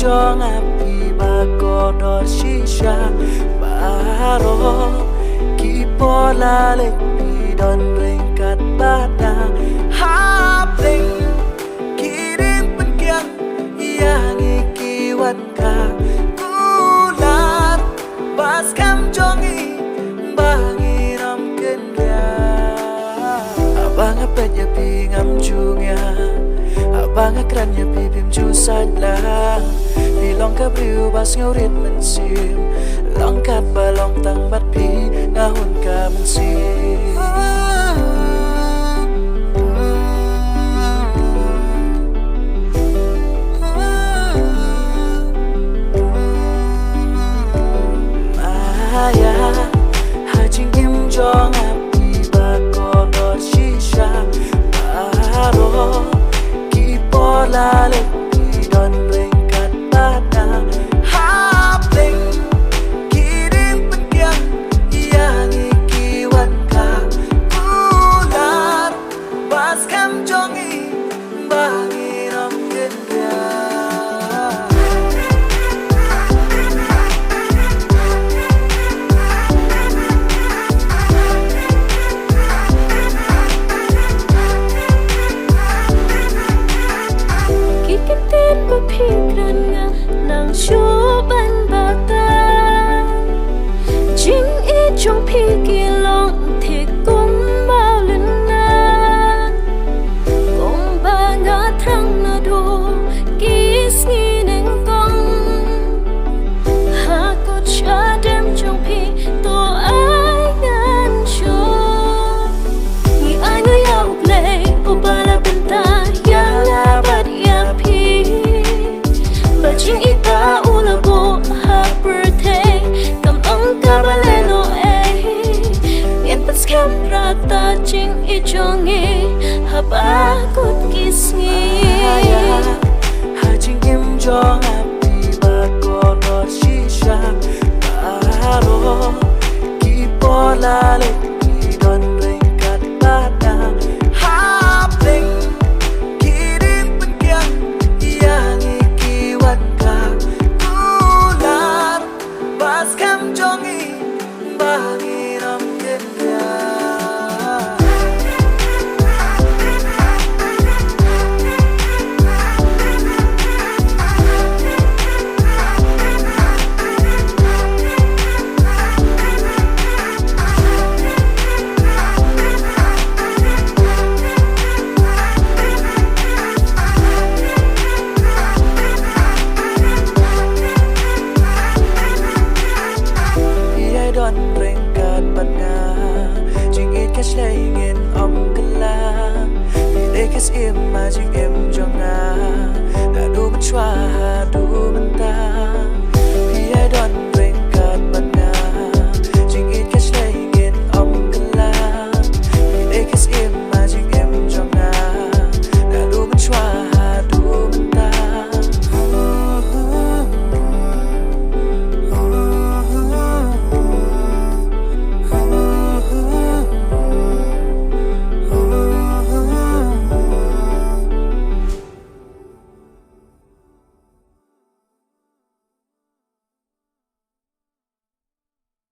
cho ngapi bako do shisha baro kipola lepi don ringkat bada hapling kirim penkyang yang ikiwan ka ulat pas kam jongi bangiram kendya abang apa ya pingam jungya abang akran ya pipim jusad lah bilong kabriu bas ngaurit mensim longkat balong tang bat pi ngahun ka mensim maya hajing im jong api bako dor shisha baro kipola lepi don ringkat bada hapling kirim penkyang yang ikiwan ka ular pas kam jongi bangiram kendya Kikitin berpikiran nga nang syuban bata Jing ijong pikir